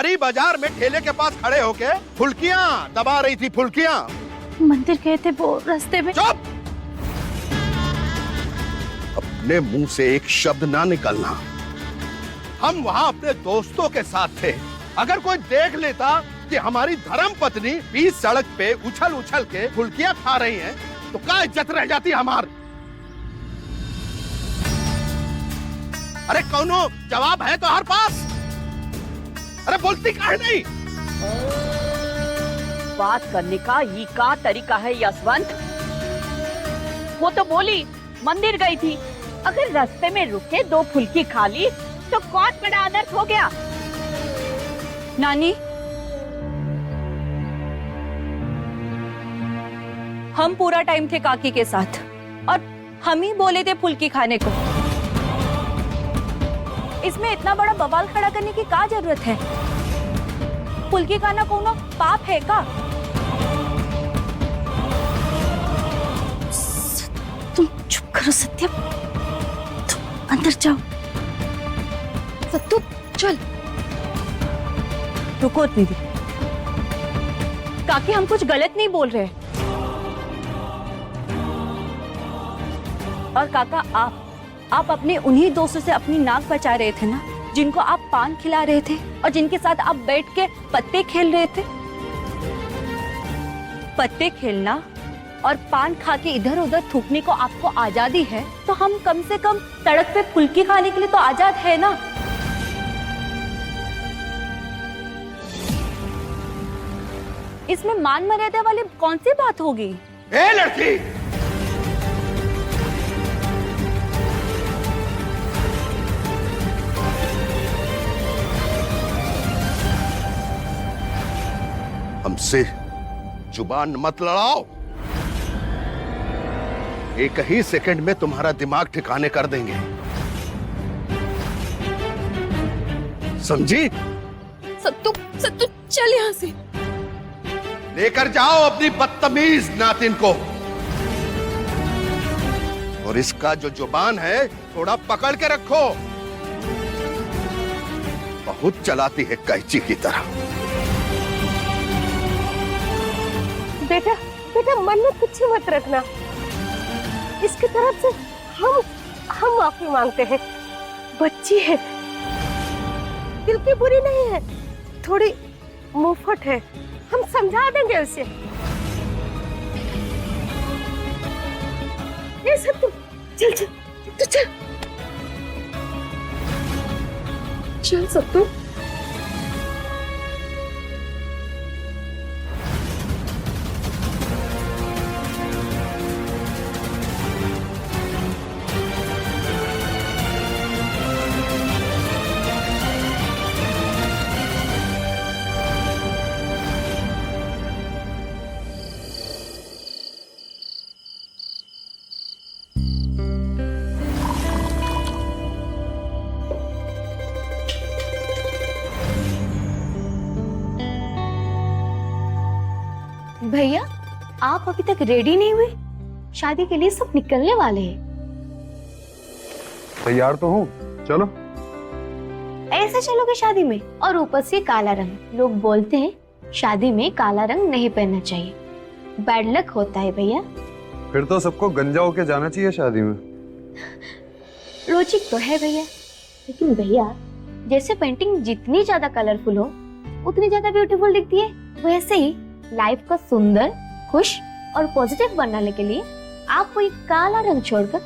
बिचारी बाजार में ठेले के पास खड़े होके फुल्कियां दबा रही थी, फुल्कियां। मंदिर गए थे वो रास्ते में। चुप! अपने मुंह से एक शब्द ना निकलना। हम वहां अपने दोस्तों के साथ थे। अगर कोई देख लेता कि हमारी धर्म पत्नी बीच सड़क पे उछल उछल के फुल्कियां खा रही हैं, तो क्या इज्जत रह जाती हमारी? अरे कौनो जवाब है तो हर पास? अरे बोलती काहे नहीं? बात करने का ये का तरीका है यशवंत? वो तो बोली मंदिर गई थी, अगर रास्ते में रुके 2 फुल्की खा ली तो कौन बड़ा अनर्थ हो गया। नानी, हम पूरा टाइम थे काकी के साथ और हम ही बोले थे फुल्की खाने को। इसमें इतना बड़ा बवाल खड़ा करने की क्या जरूरत है? फुल्की खाना कोनो पाप है का? तुम चुप करो सत्यम, तुम अंदर जाओ। सत्तू चल। रुको दीदी, काकी हम कुछ गलत नहीं बोल रहे। और काका आप अपने उन्हीं दोस्तों से अपनी नाक बचा रहे थे ना, जिनको आप पान खिला रहे थे और जिनके साथ आप बैठ के पत्ते खेल रहे थे। पत्ते खेलना और पान खा के इधर उधर थूकने को आपको आजादी है, तो हम कम से कम सड़क पे फुल्की खाने के लिए तो आजाद है ना। इसमें मान मर्यादा वाली कौन सी बात होगी? ए लड़की, हमसे जुबान मत लड़ाओ। एक ही सेकंड में तुम्हारा दिमाग ठिकाने कर देंगे, समझी? सत्तू सत्तू चल यहाँ से। लेकर जाओ अपनी बदतमीज नातिन को, और इसका जो जुबान है थोड़ा पकड़ के रखो। बहुत चलाती है कैंची की तरह। बेटा बेटा, मन में कुछ मत रखना। इसकी तरफ से हम माफी मांगते हैं। बच्ची है, दिल की बुरी नहीं है, थोड़ी मुंहफट है, हम समझा देंगे उसे। ये सब चल चल चल चल चल सत्तू। भैया, आप अभी तक रेडी नहीं हुए? शादी के लिए सब निकलने वाले हैं। तैयार तो हूँ, चलो। ऐसे चलोगे शादी में? और ऊपर से काला रंग। लोग बोलते हैं शादी में काला रंग नहीं पहनना चाहिए, बैड लक होता है भैया। फिर तो सबको गंजा होके जाना चाहिए शादी में। लॉजिक तो है भैया, लेकिन भैया जैसे पेंटिंग जितनी ज्यादा कलरफुल हो उतनी ज्यादा ब्यूटीफुल दिखती है, वैसे ही लाइफ को सुंदर, खुश और पॉजिटिव बनाने के लिए आपको ये काला रंग छोड़कर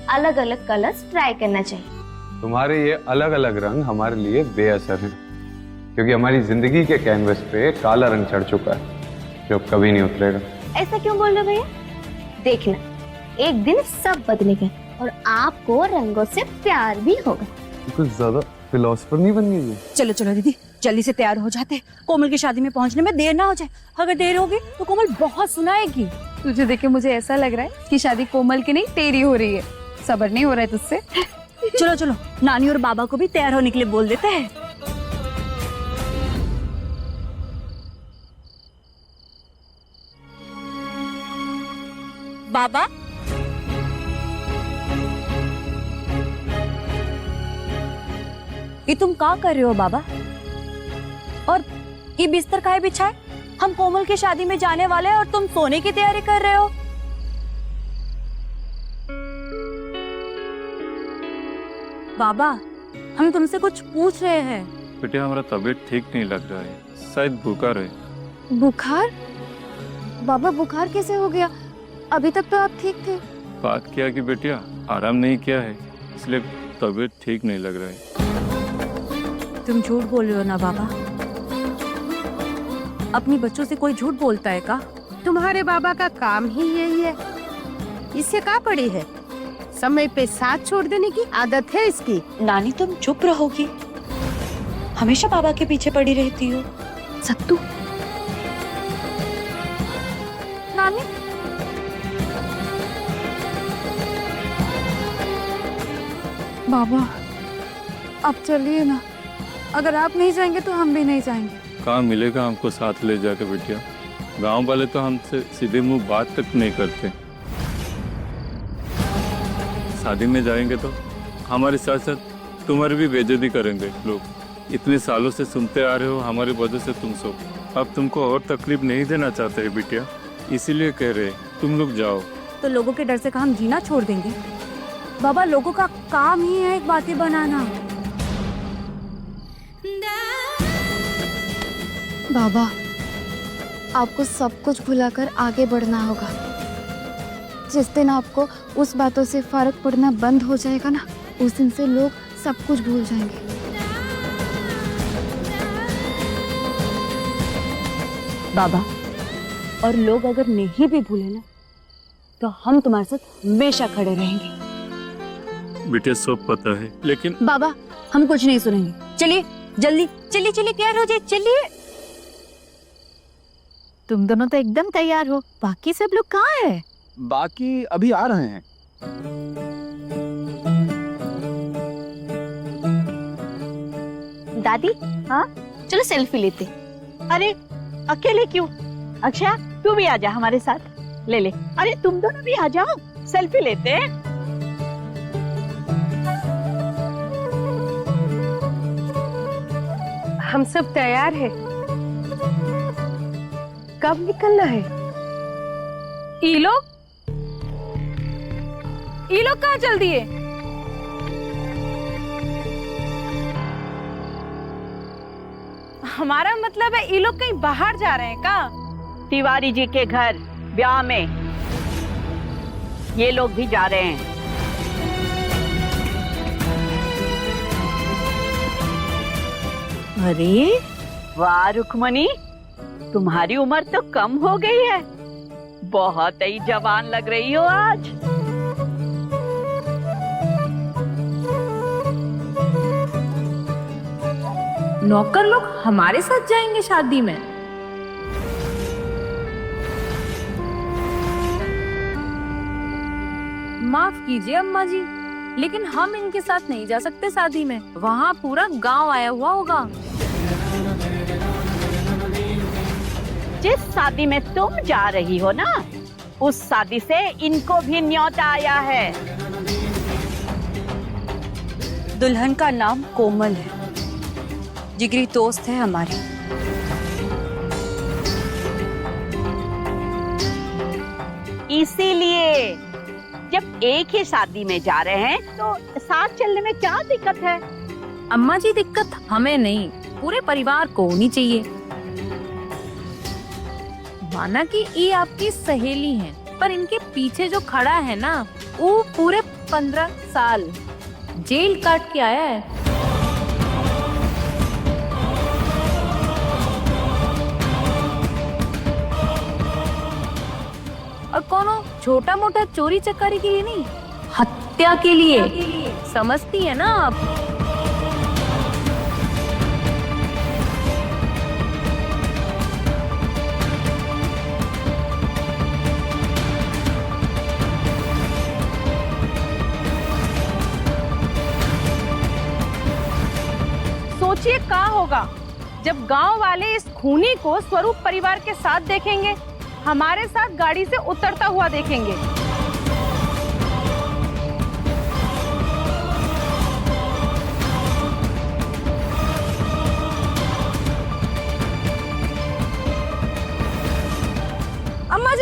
अलग अलग कलर्स ट्राई करना चाहिए। तुम्हारे ये अलग अलग रंग हमारे लिए बेअसर हैं, क्योंकि हमारी जिंदगी के कैनवस पे काला रंग चढ़ चुका है जो कभी नहीं उतरेगा। ऐसा क्यों बोल रहे भैया? देखना, एक दिन सब बदलेगा और आपको रंगों से प्यार भी होगा। कुछ ज्यादा फिलोसफर नहीं बन गई है? चलो चलो दीदी, जल्दी से तैयार हो जाते, कोमल की शादी में पहुंचने में देर ना हो जाए। अगर देर होगी तो कोमल बहुत सुनाएगी। तुझे देख के मुझे ऐसा लग रहा है कि शादी कोमल की नहीं तेरी हो रही है। सब्र नहीं हो रहा है तुझसे। चलो चलो, नानी और बाबा को भी तैयार होने के लिए बोल देते हैं। बाबा, ये तुम क्या कर रहे हो बाबा? और ये बिस्तर काहे बिछाए? हम कोमल की शादी में जाने वाले हैं और तुम सोने की तैयारी कर रहे हो। बाबा, हम तुमसे कुछ पूछ रहे हैं। बेटिया, हमारा तबीयत ठीक नहीं लग रहा है, शायद बुखार है। बुखार? बाबा बुखार कैसे हो गया? अभी तक तो आप ठीक थे। बात क्या कि बेटिया आराम नहीं किया है, इसलिए तबीयत ठीक नहीं लग रहा है। तुम झूठ बोल रहे हो ना बाबा? अपनी बच्चों से कोई झूठ बोलता है का? तुम्हारे बाबा का काम ही यही है। इससे क्या पड़ी है? समय पे साथ छोड़ देने की आदत है इसकी। नानी तुम चुप रहोगी? हमेशा बाबा के पीछे पड़ी रहती हो। सत्तू, नानी बाबा आप चलिए ना। अगर आप नहीं जाएंगे तो हम भी नहीं जाएंगे। कहाँ मिलेगा हमको साथ ले जाके बेटिया? गांव वाले तो हमसे सीधे मुंह बात तक नहीं करते। शादी में जाएंगे तो हमारे साथ साथ तुम्हारी भी बेइज्जती करेंगे लोग। इतने सालों से सुनते आ रहे हो हमारी वजह से तुम सब। अब तुमको और तकलीफ नहीं देना चाहते हैं बिटिया, इसीलिए कह रहे तुम लोग जाओ। तो लोगों के डर से हम जीना छोड़ देंगे? बाबा, लोगों का काम ही है एक बातें बनाना। बाबा आपको सब कुछ भुलाकर आगे बढ़ना होगा। जिस दिन आपको उस बातों से फर्क पड़ना बंद हो जाएगा ना, उस दिन से लोग सब कुछ भूल जाएंगे। बाबा, और लोग अगर नहीं भी भूले ना, तो हम तुम्हारे साथ हमेशा खड़े रहेंगे। बेटिया सब पता है, लेकिन बाबा हम कुछ नहीं सुनेंगे। चलिए जल्दी, चलिए चलिए तैयार हो जाए, चलिए। तुम दोनों तो एकदम तैयार हो, बाकी सब लोग कहाँ हैं? बाकी अभी आ रहे हैं। दादी, हाँ चलो सेल्फी लेते। अरे अकेले क्यों? अक्षय तू भी आ जा हमारे साथ, ले ले। अरे तुम दोनों भी आ जाओ, सेल्फी लेते हैं। हम सब तैयार हैं। कब निकलना है? ये लोग कहाँ चल दिए? हमारा मतलब है ये लोग कहीं बाहर जा रहे हैं का? तिवारी जी के घर ब्याह में ये लोग भी जा रहे हैं। अरे वाह रुक्मणी, तुम्हारी उम्र तो कम हो गई है, बहुत ही जवान लग रही हो आज। नौकर लोग हमारे साथ जाएंगे शादी में? माफ कीजिए अम्मा जी, लेकिन हम इनके साथ नहीं जा सकते शादी में। वहाँ पूरा गांव आया हुआ होगा। जिस शादी में तुम जा रही हो ना, उस शादी से इनको भी न्योता आया है। दुल्हन का नाम कोमल है, जिगरी दोस्त है हमारी। इसीलिए जब एक ही शादी में जा रहे हैं तो साथ चलने में क्या दिक्कत है? अम्मा जी दिक्कत हमें नहीं, पूरे परिवार को होनी चाहिए। माना कि ये आपकी सहेली हैं, पर इनके पीछे जो खड़ा है ना, वो पूरे 15 साल जेल काट के आया है। और कोनो छोटा मोटा चोरी चकारी के लिए नहीं, हत्या के लिए। समझती है ना आप? सोचिए क्या होगा जब गांव वाले इस खूनी को स्वरूप परिवार के साथ देखेंगे, हमारे साथ गाड़ी से उतरता हुआ देखेंगे।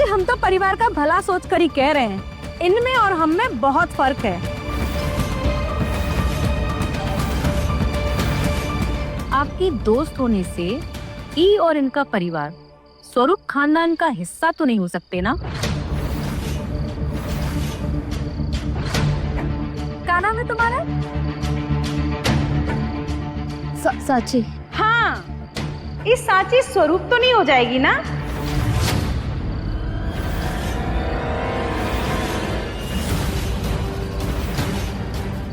हम तो परिवार का भला सोच कर ही कह रहे हैं, इनमें और हम में बहुत फर्क है। आपकी दोस्त होने से ई और इनका परिवार स्वरूप खानदान का हिस्सा तो नहीं हो सकते ना? क्या नाम है तुम्हारा? साची। हाँ, इस साची स्वरूप तो नहीं हो जाएगी ना?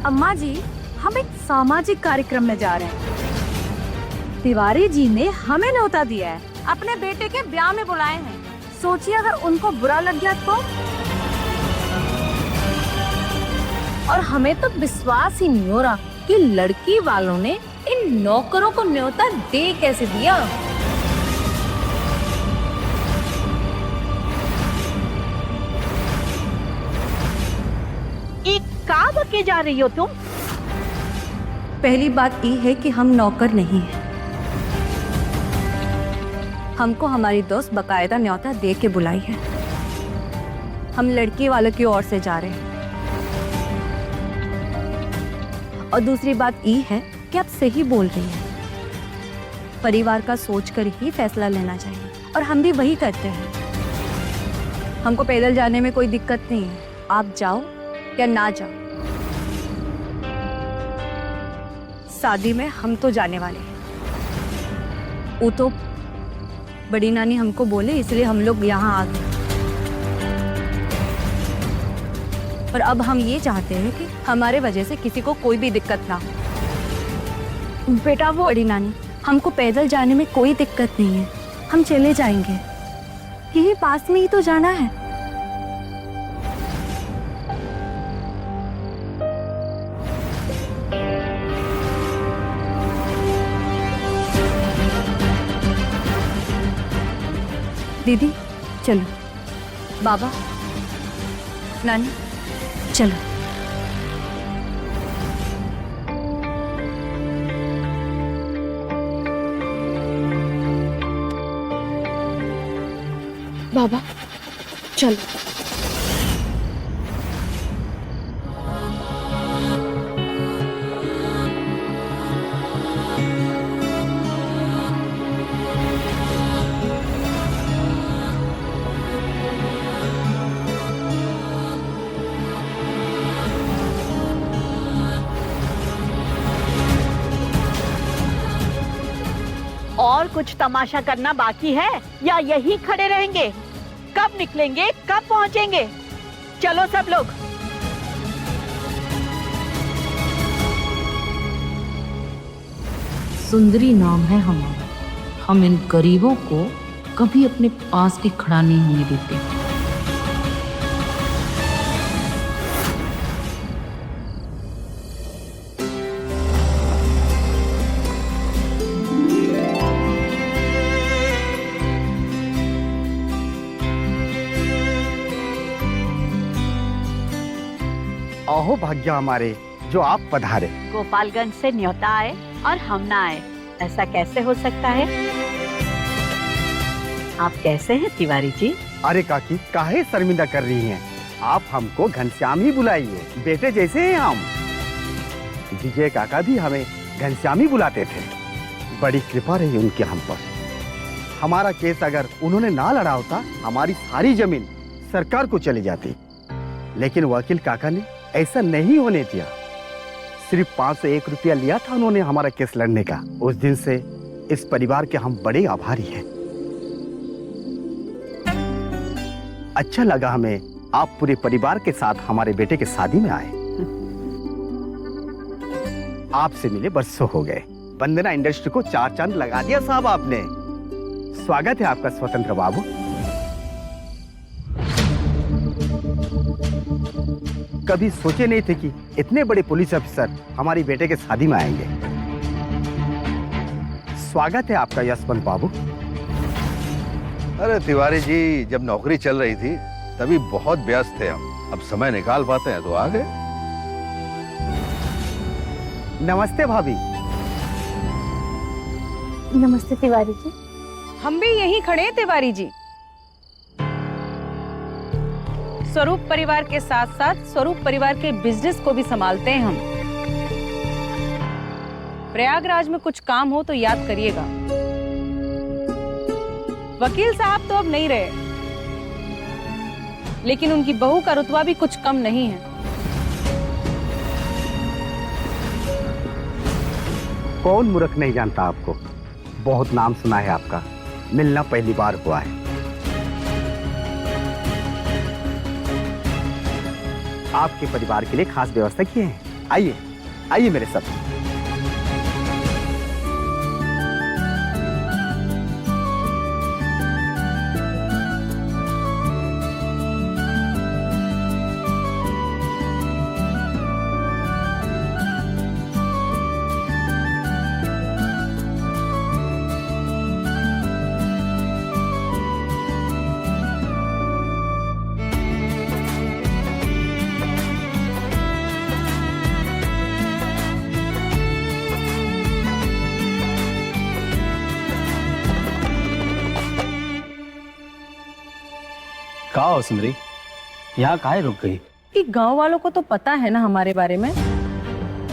अम्मा जी, हम एक सामाजिक कार्यक्रम में जा रहे हैं। तिवारी जी ने हमें न्योता दिया है, अपने बेटे के ब्याह में बुलाए हैं। सोचिए अगर उनको बुरा लग गया तो? और हमें तो विश्वास ही नहीं हो रहा कि लड़की वालों ने इन नौकरों को न्योता दे कैसे दिया। कहाँ बके जा रही हो तुम? पहली बात ये है कि हम नौकर नहीं हैं। हमको हमारी दोस्त बकायदा न्योता दे के बुलाई है। हम लड़की वालों की ओर से जा रहे हैं। और दूसरी बात ये है कि आप सही बोल रही हैं। परिवार का सोच कर ही फैसला लेना चाहिए और हम भी वही करते हैं। हमको पैदल जाने में कोई दिक्कत नहीं है, आप जाओ या ना जाओ। शादी में हम तो जाने वाले हैं। वो तो बड़ी नानी हमको बोले, इसलिए हम लोग यहाँ आ गए। और अब हम ये चाहते हैं कि हमारे वजह से किसी को कोई भी दिक्कत ना हो। बेटा वो बड़ी नानी, हमको पैदल जाने में कोई दिक्कत नहीं है, हम चले जाएंगे। यही पास में ही तो जाना है। दीदी चलो, बाबा नानी चलो। बाबा चलो। और कुछ तमाशा करना बाकी है या यही खड़े रहेंगे? कब निकलेंगे, कब पहुंचेंगे? चलो सब लोग। सुंदरी नाम है हमारा। हम इन गरीबों को कभी अपने पास भी खड़ा नहीं होने देते। अहो भाग्य हमारे जो आप पधारे। गोपालगंज से न्योता आए और हम ना आए, ऐसा कैसे हो सकता है? आप कैसे हैं तिवारी जी? अरे काकी, काहे शर्मिंदा कर रही हैं? आप हमको घनश्याम ही बुलाइए, बेटे जैसे हैं हम। विजय काका भी हमें घनश्याम ही बुलाते थे। बड़ी कृपा रही उनकी हम पर। हमारा केस अगर उन्होंने ना लड़ा होता, हमारी सारी जमीन सरकार को चली जाती। लेकिन वकील काका ने ऐसा नहीं होने दिया। सिर्फ 501 रुपया लिया था उन्होंने हमारा केस लड़ने का। उस दिन से इस परिवार के हम बड़े आभारी हैं। अच्छा लगा हमें आप पूरे परिवार के साथ हमारे बेटे की शादी में आए। आपसे मिले बरसों हो गए। वंदना इंडस्ट्री को 4 चांद लगा दिया साहब आपने। स्वागत है आपका स्वतंत्र बाबू। कभी सोचे नहीं थे कि इतने बड़े पुलिस अफसर हमारी बेटे के शादी में आएंगे। स्वागत है आपका यशवंत बाबू। अरे तिवारी जी, जब नौकरी चल रही थी तभी बहुत व्यस्त थे हम। अब समय निकाल पाते हैं तो आ गए। नमस्ते भाभी। नमस्ते तिवारी जी। हम भी यहीं खड़े हैं तिवारी जी। स्वरूप परिवार के साथ साथ स्वरूप परिवार के बिजनेस को भी संभालते हैं हम। प्रयागराज में कुछ काम हो तो याद करिएगा। वकील साहब तो अब नहीं रहे, लेकिन उनकी बहू का रुतबा भी कुछ कम नहीं है। कौन मूर्ख नहीं जानता आपको, बहुत नाम सुना है आपका, मिलना पहली बार हुआ है। आपके परिवार के लिए खास व्यवस्था किए हैं। आइए आइए मेरे साथ। कहाँ हो सुंदरी, यहाँ काहे रुक गई? कि गांव वालों को तो पता है ना हमारे बारे में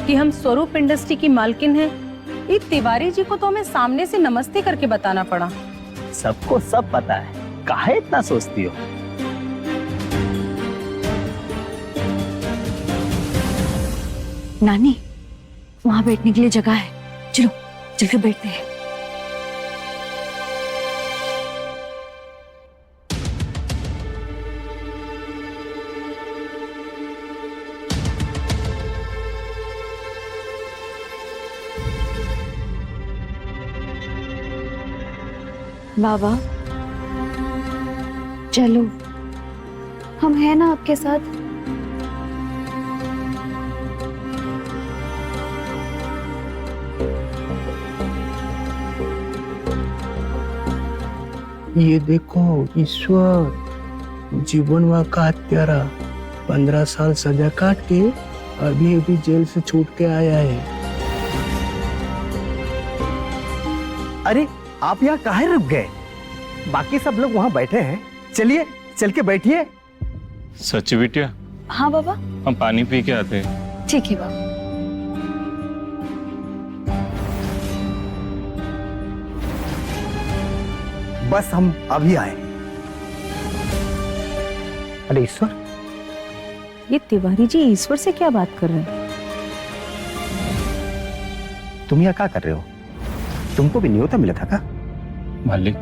कि हम स्वरूप इंडस्ट्री की मालकिन हैं। ये तिवारी जी को तो हमें सामने से नमस्ते करके बताना पड़ा। सबको सब पता है, काहे इतना सोचती हो? नानी, वहां बैठने के लिए जगह है, चलो चलकर बैठते हैं। बाबा चलो, हम हैं ना आपके साथ। ये देखो ईश्वर, जीवन में का हत्यारा 15 साल सजा काट के अभी अभी जेल से छूट के आया है। अरे आप यहाँ काहे रुक गए? बाकी सब लोग वहाँ बैठे हैं, चलिए चल के बैठिए। सच्ची बिटिया? हाँ बाबा। हम पानी पी के आते हैं। ठीक है बाबा। बस हम अभी आए। अरे ईश्वर, ये तिवारी जी ईश्वर से क्या बात कर रहे हैं? तुम यहाँ क्या कर रहे हो? तुमको भी न्योता मिला था क्या? मालिक,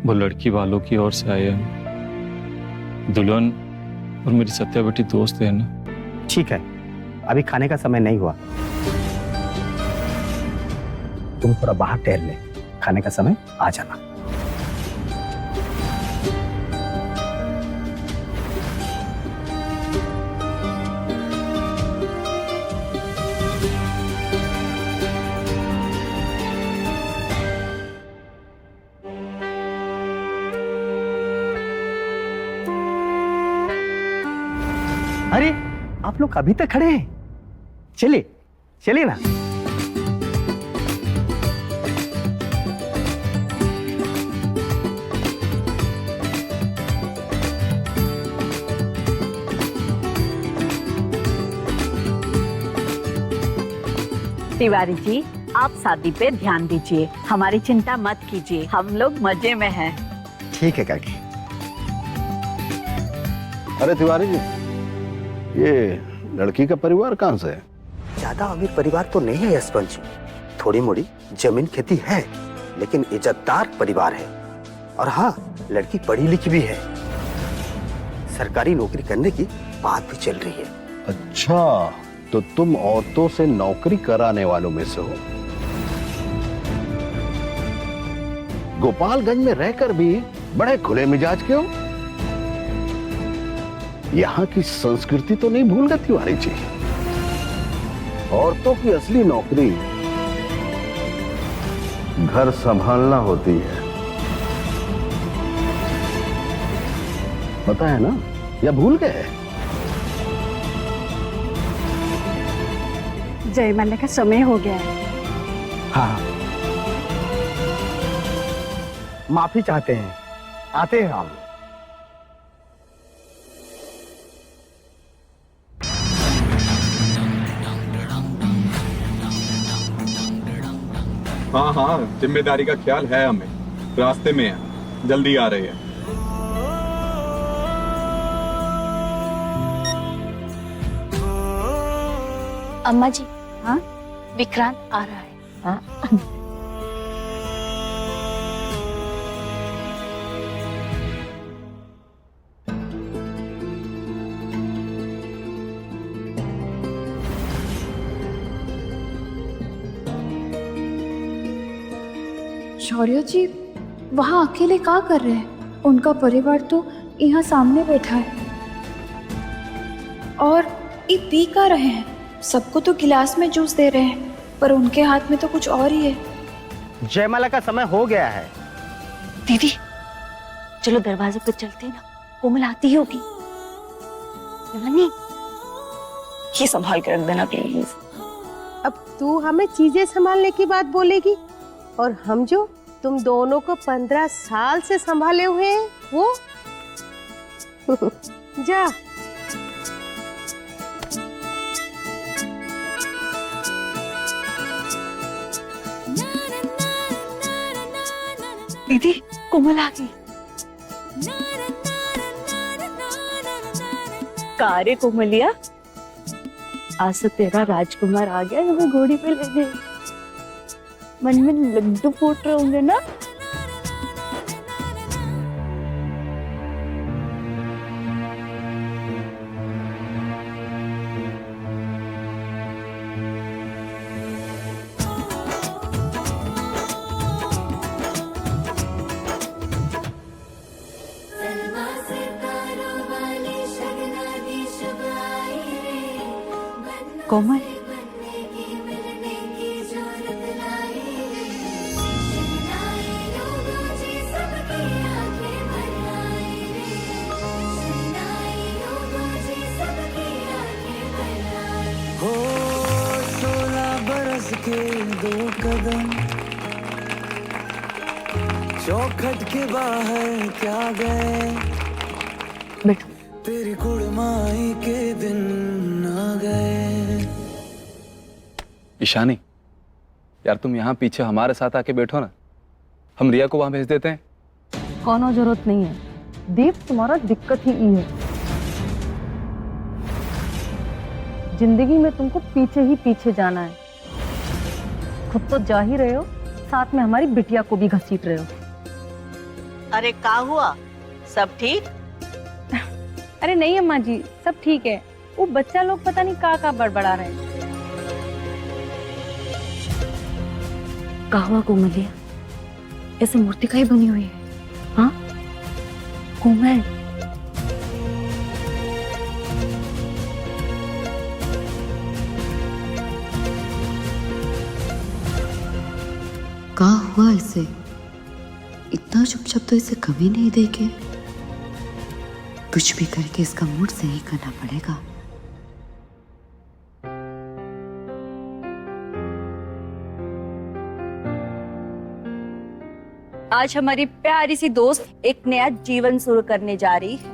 वो लड़की वालों की ओर से आए हैं। दुल्हन और मेरी सत्या बेटी दोस्त है ना। ठीक है, अभी खाने का समय नहीं हुआ, तुम थोड़ा बाहर टहल ले, खाने का समय आ जाना। अरे आप लोग अभी तक खड़े हैं? चलिए चलिए ना। तिवारी जी, आप शादी पे ध्यान दीजिए, हमारी चिंता मत कीजिए, हम लोग मजे में हैं। ठीक है काकी। अरे तिवारी जी, ये लड़की का परिवार कहाँ से है? ज्यादा अमीर परिवार तो नहीं है यशवंत जी, थोड़ी मोड़ी जमीन खेती है, लेकिन इज्जतदार परिवार है। और हाँ, लड़की पढ़ी लिखी भी है, सरकारी नौकरी करने की बात भी चल रही है। अच्छा, तो तुम औरतों से नौकरी कराने वालों में से हो। गोपालगंज में रहकर भी बड़े खुले मिजाज के हो। यहाँ की संस्कृति तो नहीं भूल गए तिवारी जी? औरतों की असली नौकरी घर संभालना होती है, पता है ना, या भूल गए? जयमाला का समय हो गया है। हाँ, माफी चाहते हैं, आते हैं हम। हाँ हाँ, जिम्मेदारी का ख्याल है हमें। रास्ते में है, जल्दी आ रही है। अम्मा जी, हाँ विक्रांत आ रहा है। हाँ? शौर्य जी वहाँ अकेले क्या कर रहे हैं? उनका परिवार तो यहाँ सामने बैठा है और ये पी का रहे हैं। सबको तो गिलास में जूस दे रहे हैं, पर उनके हाथ में तो कुछ और ही है। जयमाला का समय हो गया है। दीदी चलो दरवाजे पर चलते हैं ना, कोमल आती ही होगी। नानी ये संभाल के रख देना प्लीज। अब तू हमें चीजें संभालने की बात बोलेगी और हम जो तुम दोनों को 15 साल से संभाले हुए हैं वो जा। दीदी कोमल आ गई। कारे कोमलिया, आज तो तेरा राजकुमार आ गया, हमें घोड़ी पे ले गए। मन में लड्डू फूट रहे होंगे ना? कोमल हो 16 बरस के 2 कदम चौखट के बाहर क्या गए, बैठो। तेरी कुड़माई के दिन आ गए। ईशानी यार, तुम यहाँ पीछे हमारे साथ आके बैठो ना, हम रिया को वहां भेज देते हैं। कोनो जरूरत नहीं है, दीप तुम्हारा दिक्कत ही है। जिंदगी में तुमको पीछे ही पीछे जाना है। खुद तो जा ही रहे हो, साथ में हमारी बिटिया को भी घसीट रहे हो। अरे क्या हुआ, सब ठीक? अरे नहीं अम्मा जी, सब ठीक है। वो बच्चा लोग पता नहीं का बड़बड़ा रहे हैं। कहवा कोमलिया, ऐसे मूर्ति का ही बनी हुई है। हाँ कोमल, क्या हुआ इसे? इतना चुपचाप तो इसे कभी नहीं देखे। कुछ भी करके इसका मूड सही करना पड़ेगा। आज हमारी प्यारी सी दोस्त एक नया जीवन शुरू करने जा रही है।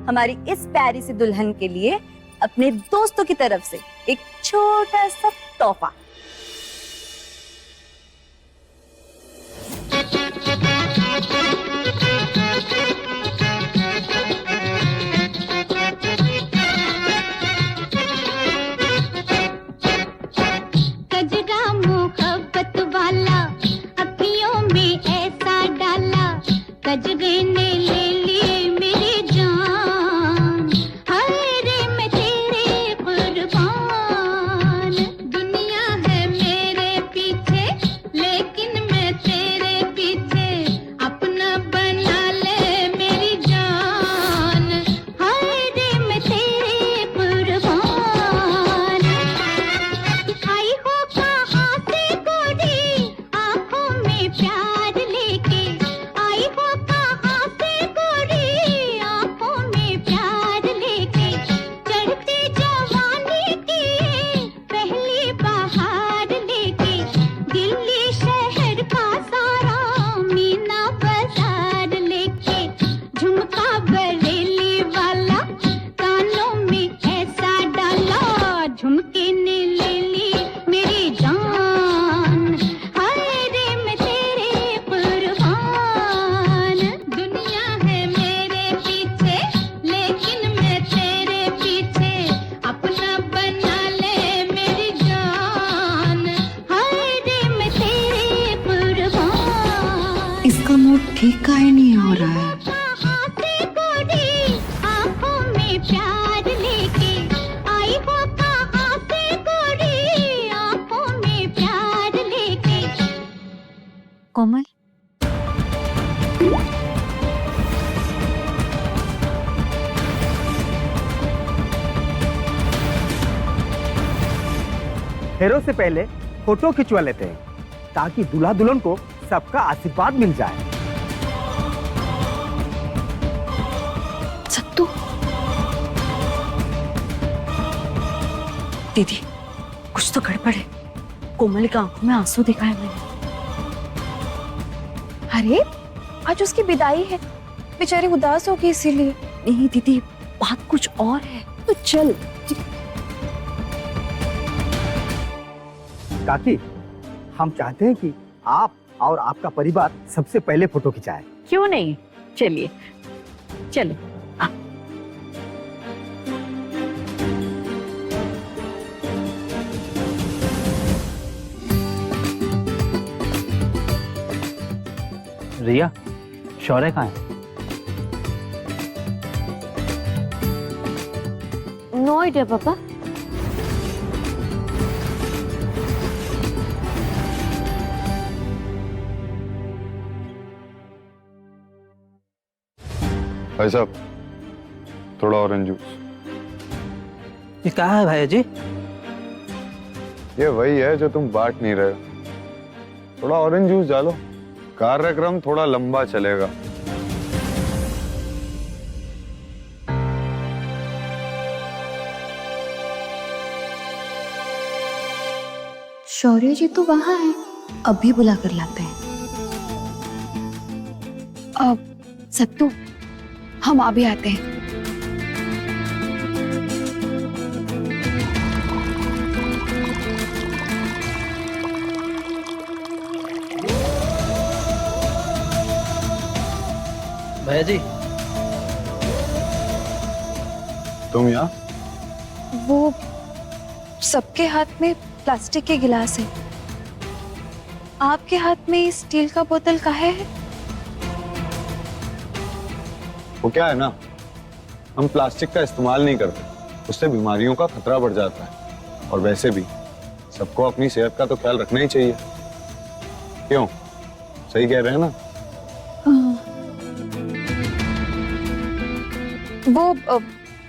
हमारी इस प्यारी सी दुल्हन के लिए अपने दोस्तों की तरफ से एक छोटा सा तोहफा। कजरे ने ले लिए मेरी जान, हाय रे मैं तेरे कुर्बान। दुनिया इसका मूड ठीक काहे नहीं हो रहा है? आंखों में प्यार लेके आई हो कहाँ से गोरी, आंखों में प्यार लेके। कोमल, हेरो से पहले फोटो खिंचवा लेते हैं ताकि दूल्हा दुल्हन को सबका आशीर्वाद मिल जाए। सत्तू, दीदी कुछ तो गड़बड़ है। कोमल की आंखों में आंसू दिखा है मैंने। अरे आज उसकी विदाई है, बेचारी उदास होगी इसीलिए। नहीं दीदी, बात कुछ और है। तो चल। काकी, हम चाहते हैं कि आप और आपका परिवार सबसे पहले फोटो खिंचाए। क्यों नहीं, चलिए चलो। रिया, शौर्य कहाँ है? नो आइडिया पापा। भाई साहब, थोड़ा ऑरेंज जूस। ये कहाँ है भैया जी? ये वही है जो तुम बांट नहीं रहे हो। थोड़ा ऑरेंज जूस डालो, कार्यक्रम थोड़ा लंबा चलेगा। शौर्य जी तो वहां हैं, अभी बुला कर लाते हैं। अब सत्तू, हम अभी आते हैं। भैया जी, तुम यहाँ? वो सबके हाथ में प्लास्टिक के गिलास है, आपके हाथ में स्टील का बोतल काहे है? वो क्या है ना, हम प्लास्टिक का इस्तेमाल नहीं करते, उससे बीमारियों का खतरा बढ़ जाता है। और वैसे भी सबको अपनी सेहत का तो ख्याल रखना ही चाहिए। क्यों, सही कह रहे हैं ना? वो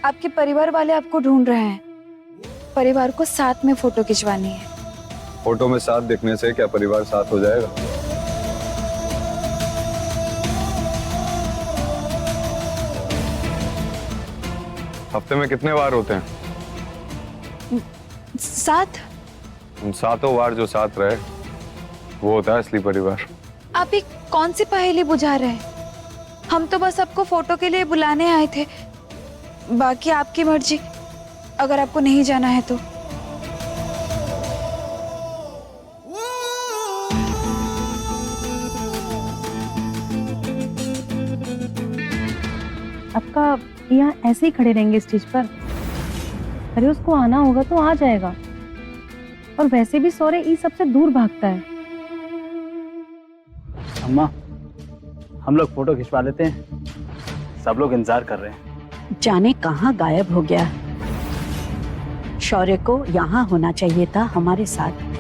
आपके परिवार वाले आपको ढूंढ रहे हैं, परिवार को साथ में फोटो खिंचवानी है। फोटो में साथ दिखने से क्या परिवार साथ हो जाएगा? हफ्ते में कितने वार होते हैं? 7। उन 7 वार जो साथ रहे, वो होता है असली परिवार। आप एक कौन सी पहेली बुझा रहे हैं? हम तो बस आपको फोटो के लिए बुलाने आए थे, बाकी आपकी मर्जी, अगर आपको नहीं जाना है तो। आपका यहाँ ऐसे ही खड़े रहेंगे स्टेज पर? अरे उसको आना होगा तो आ जाएगा। और वैसे भी सौर्य ई सबसे दूर भागता है। अम्मा, हम लोग फोटो खिंचवा लेते हैं, सब लोग इंतजार कर रहे हैं। जाने कहाँ गायब हो गया। शौर्य को यहाँ होना चाहिए था हमारे साथ।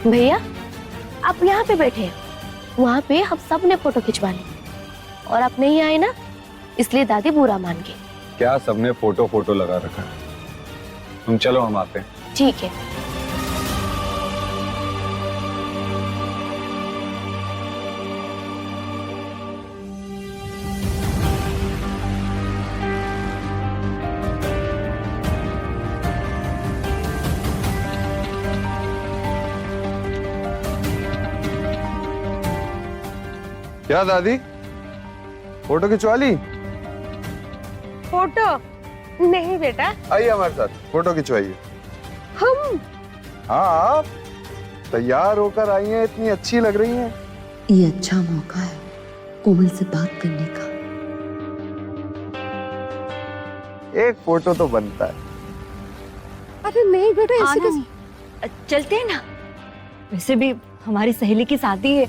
भैया आप यहाँ पे बैठे हैं, वहाँ पे हम सब ने फोटो खिंचवा ली और आप नहीं आए ना, इसलिए दादी बुरा मान गई। क्या सबने फोटो लगा रखा है? तुम चलो, हम आते हैं। ठीक है। क्या दादी, फोटो खिंचवा ली? फोटो नहीं बेटा, आइए हमारे साथ, फोटो खिंचवाइए। हम हाँ, आप तैयार होकर आई हैं, इतनी अच्छी लग रही हैं। ये अच्छा मौका है कोमल से बात करने का। एक फोटो तो बनता है। अरे नहीं बेटा, ऐसे कैसे? चलते हैं ना, वैसे भी हमारी सहेली की शादी है,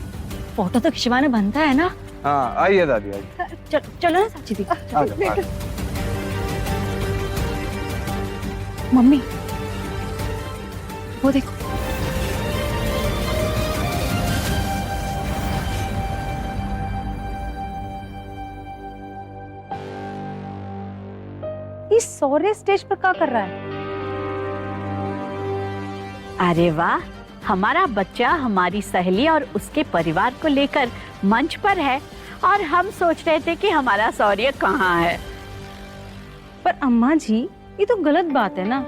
फोटो तो खिंचवाना बनता है ना। हाँ आइए दादी आइए। चलो ना साक्षी दी। आ जाओ, आ जाओ। मम्मी वो देखो, इस सौर्य स्टेज पर क्या कर रहा है? अरे वाह, हमारा बच्चा हमारी सहेली और उसके परिवार को लेकर मंच पर है और हम सोच रहे थे कि हमारा सौर्य कहाँ है। पर अम्मा जी, ये तो गलत बात है ना।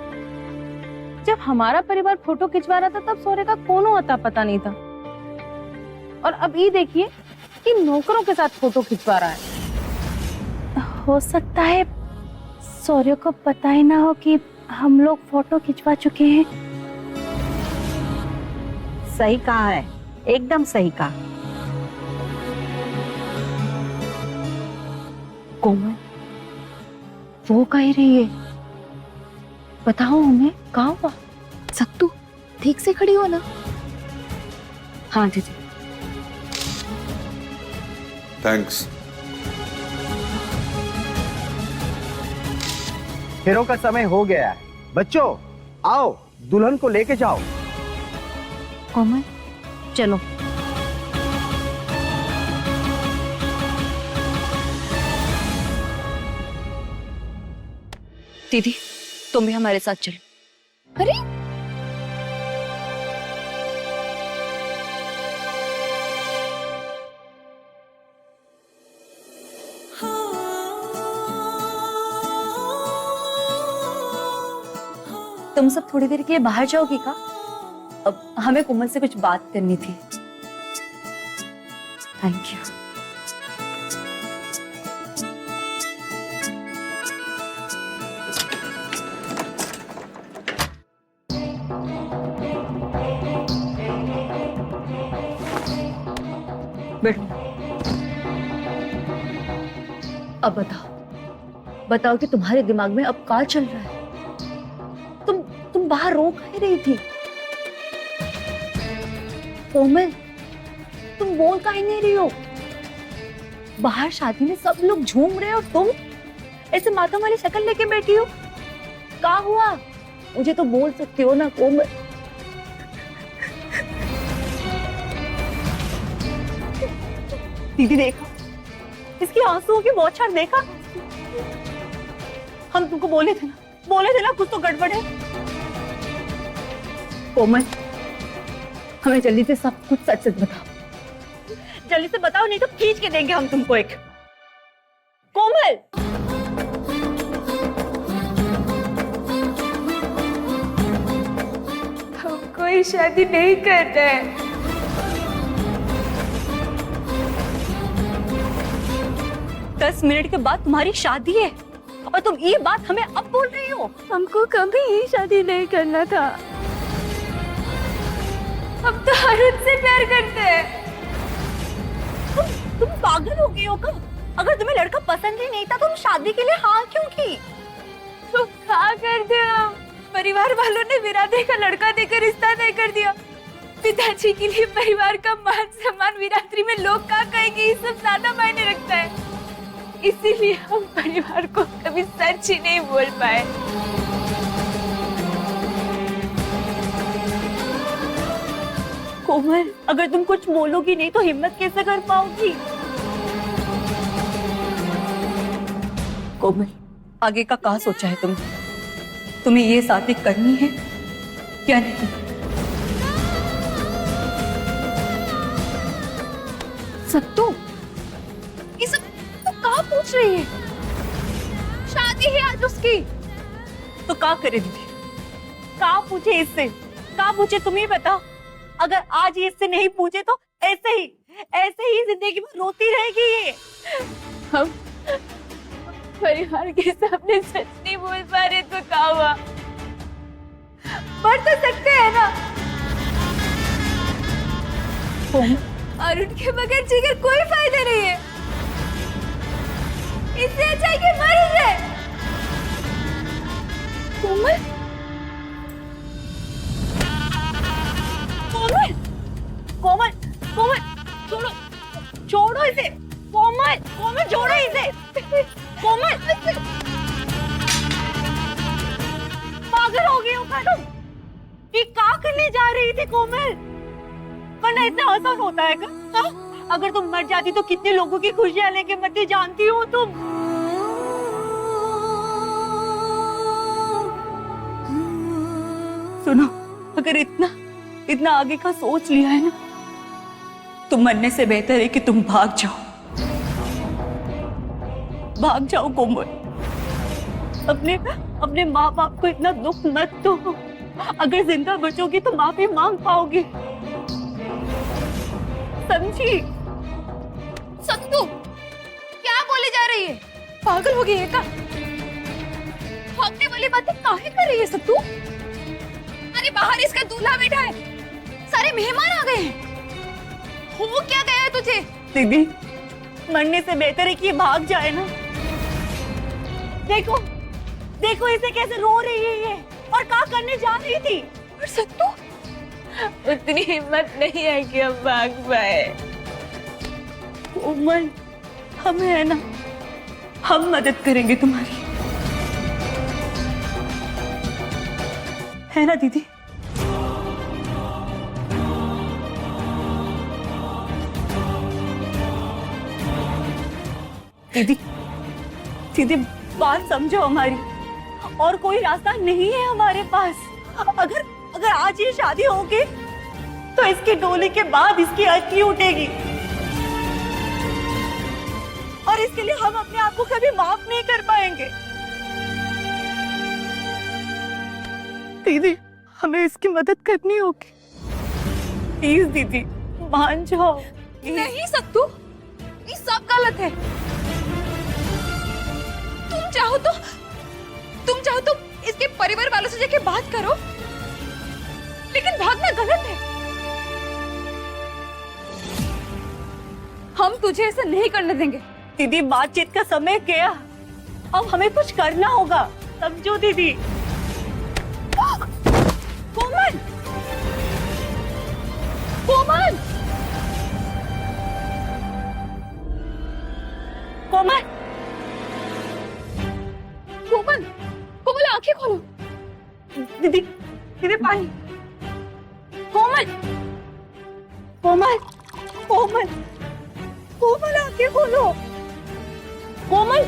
जब हमारा परिवार फोटो खिंचवा रहा था तब सौर्य का कोनो अता पता नहीं था, और अब ये देखिए कि नौकरों के साथ फोटो खिंचवा रहा है। हो सकता है सौर्य को पता ही ना हो कि हम लोग फोटो खिंचवा चुके हैं। सही कहा है, एकदम सही कहा। कोमल वो कह रही है, बताओ हमें कहाँ हुआ? सत्तू ठीक से खड़ी हो ना। हाँ दीदी। थैंक्स। फेरों का समय हो गया है। बच्चों आओ, दुल्हन को लेके जाओ। कोमल चलो। दीदी तुम भी हमारे साथ चलो। अरे तुम सब थोड़ी देर के लिए बाहर जाओगी क्या? अब हमें कोमल से कुछ बात करनी थी। Thank you. बैठो। अब बताओ कि तुम्हारे दिमाग में अब क्या चल रहा है? तुम बाहर रो कह रही थी? कोमल तुम बोल काहे नहीं रही हो? बाहर शादी में सब लोग झूम रहे हो, तुम ऐसे माथा वाली शक्ल लेके बैठी हो। क्या हुआ? मुझे तो बोल सकती हो ना कोमल। दीदी देखो, इसकी आंसुओं की बौछार देखा? हम तुमको बोले थे ना कुछ तो गड़बड़ है। कोमल हमें जल्दी से सब कुछ सच सच बताओ, जल्दी से बताओ, नहीं तो खींच के देंगे हम तुमको एक। कोमल हम कोई शादी नहीं करते हैं। 10 मिनट के बाद तुम्हारी शादी है और तुम ये बात हमें अब बोल रही हो? हमको कभी ही शादी नहीं करना था। हम तो अरुण से प्यार करते हैं। तुम पागल हो गई हो क्या? अगर तुम्हें लड़का पसंद ही नहीं था तुम शादी के लिए हाँ क्यों की? तो क्या करते हम? परिवार वालों ने विरादे का लड़का देकर रिश्ता तय कर दिया। पिताजी के लिए परिवार का मान सम्मान विरासती में लोग क्या कहेंगे, ये सब ज्यादा मायने रखता है। इसीलिए हम परिवार को कभी सच ही नहीं बोल पाए। कोमल अगर तुम कुछ बोलोगी नहीं तो हिम्मत कैसे कर पाओगी? कोमल आगे का क्या सोचा है तुमने? तुम्हें ये शादी करनी है या नहीं? सत्तू ये सब तो कहाँ पूछ रही है? शादी है आज उसकी, तो क्या करे दीदी? क्या पूछे इससे? क्या पूछे तुम ही बताओ। अगर आज ये इससे नहीं पूछे तो ऐसे ही जिंदगी में रोती रहेगी ये। हम परिवार के सामने सच नहीं बोल पा रहे तो क्या हुआ? बढ़ तो सकते हैं ना। अरुण के बगैर जीकर कोई फायदा नहीं है। इससे अच्छा है कि मर जाए। कोमल, कोमल, कोमल, कोमल, छोड़ो, छोड़ो इसे। कोमल, कोमल, छोड़ो इसे। कोमल, पागल हो गई हो क्या तुम? ये क्या करने जा रही थी कोमल? वरना इतना आसान होता है क्या? हाँ? अगर तुम मर जाती तो कितने लोगों की खुशियां लेके मरती जानती हो तुम? सुनो, अगर इतना आगे का सोच लिया है ना, तो मरने से बेहतर है कि तुम भाग जाओ। भाग जाओ कोमल। अपने माँ बाप को इतना दुख मत दो। अगर जिंदा बचोगी तो माफी मांग पाओगी, समझी? सत्तू, क्या बोली जा रही है? पागल हो गई है क्या? भागने वाली बातें काहे कर रही है सत्तू? अरे बाहर इसका दूल्हा बैठा है, सारे मेहमान आ गए हैं। हो क्या गया है तुझे? दीदी, मरने से बेहतर है कि ये भाग जाए ना। देखो, देखो इसे कैसे रो रही है ये, और क्या करने जा रही थी। और सत्तू, उतनी हिम्मत नहीं है कि हम भाग पाए। कोमल, हम है ना, हम मदद करेंगे तुम्हारी, है ना दीदी? दीदी, दीदी बात समझो हमारी, और कोई रास्ता नहीं है हमारे पास। अगर आज ये शादी होगी तो इसकी डोली के बाद इसकी अर्थी उठेगी, और इसके लिए हम अपने आप को कभी माफ नहीं कर पाएंगे। दीदी, हमें इसकी मदद करनी होगी, प्लीज दीदी मान जाओ। नहीं सत्तू, ये सब गलत है। तुम चाहो तो इसके परिवार वालों से जाके बात करो, लेकिन भागना गलत है। हम तुझे ऐसा नहीं करने देंगे। दीदी, बातचीत का समय गया, अब हमें कुछ करना होगा, समझो दीदी। कोमल, कोमल, कोमल, कोमल, कोमल आंखें खोलो। दीदी, दीदी पानी। कोमल, कोमल, कोमल, कोमल आंखें खोलो। कोमल,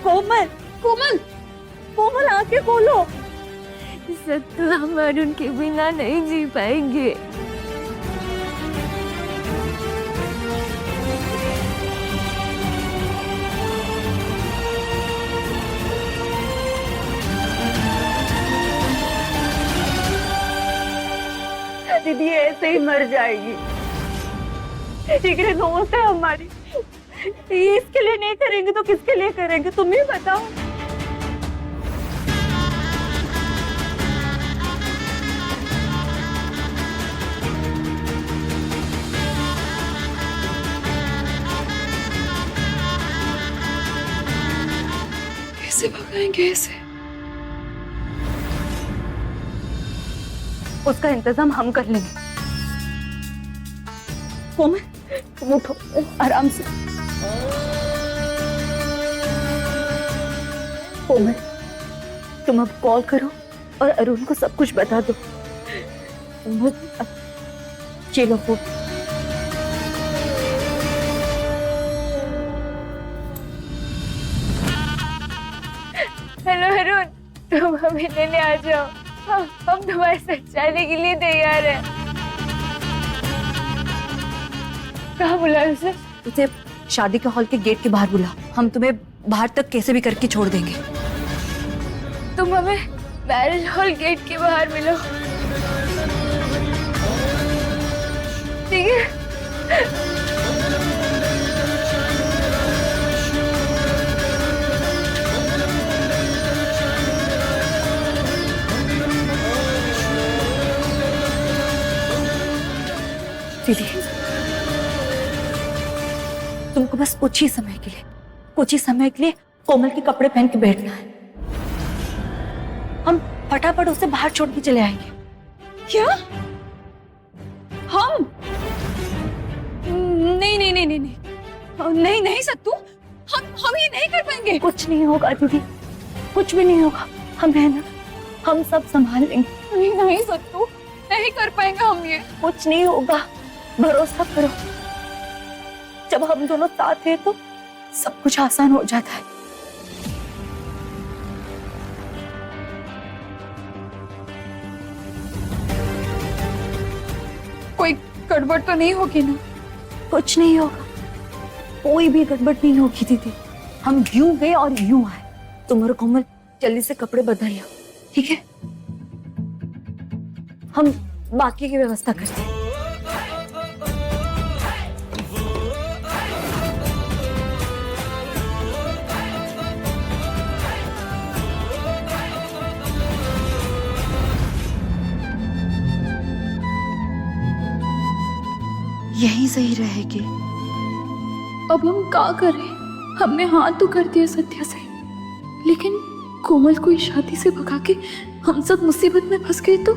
कोमल, कोमल, कोमल आंखें खोलो। सत्तू, हम अरुण के बिना नहीं जी पाएंगे। दीदी ऐसे ही मर जाएगी, जिगरे दोस्त है हमारी, इसके लिए नहीं करेंगे तो किसके लिए करेंगे, तुम ही बताओ। कैसे भगाएंगे इसे? उसका इंतजाम हम कर लेंगे। कोमल, तुम उठो आराम से। कोमल, तुम अब कॉल करो और अरुण को सब कुछ बता दो। चलो फोन। हेलो अरुण, तुम हमें लेने आ जाओ, हम तुम्हारे साथ जाने के लिए तैयार हैं। कहाँ बुला उसे? उसे शादी के हॉल के गेट के बाहर बुला, हम तुम्हें बाहर तक कैसे भी करके छोड़ देंगे। तुम हमें मैरिज हॉल गेट के बाहर मिलो, ठीक है? दीदी, तुमको बस कुछ ही समय के लिए कोमल के कपड़े पहन के बैठना है। हम फटाफट उसे बाहर छोड़ के चले आएंगे। क्या? हम? नहीं नहीं नहीं नहीं नहीं नहीं नहीं सत्तू, हम ये नहीं कर पाएंगे। कुछ नहीं होगा दीदी, कुछ भी नहीं होगा। हम है ना, हम सब संभाल लेंगे। नहीं नहीं सत्तू, नहीं कर पाएंगे हम ये। कुछ नहीं होगा, भरोसा करो। जब हम दोनों साथ हैं तो सब कुछ आसान हो जाता है। कोई गड़बड़ तो नहीं होगी ना? कुछ नहीं होगा, कोई भी गड़बड़ नहीं होगी दीदी। हम यूं गए और यूं आए। तुम और कोमल जल्दी से कपड़े बदल लो, ठीक है? हम बाकी की व्यवस्था करते हैं। यही सही रहेगी। अब हम क्या करें? हमने हाँ तो कर दिया सत्या से, लेकिन कोमल को इस शादी से भगा के हम सब मुसीबत में फंस गए तो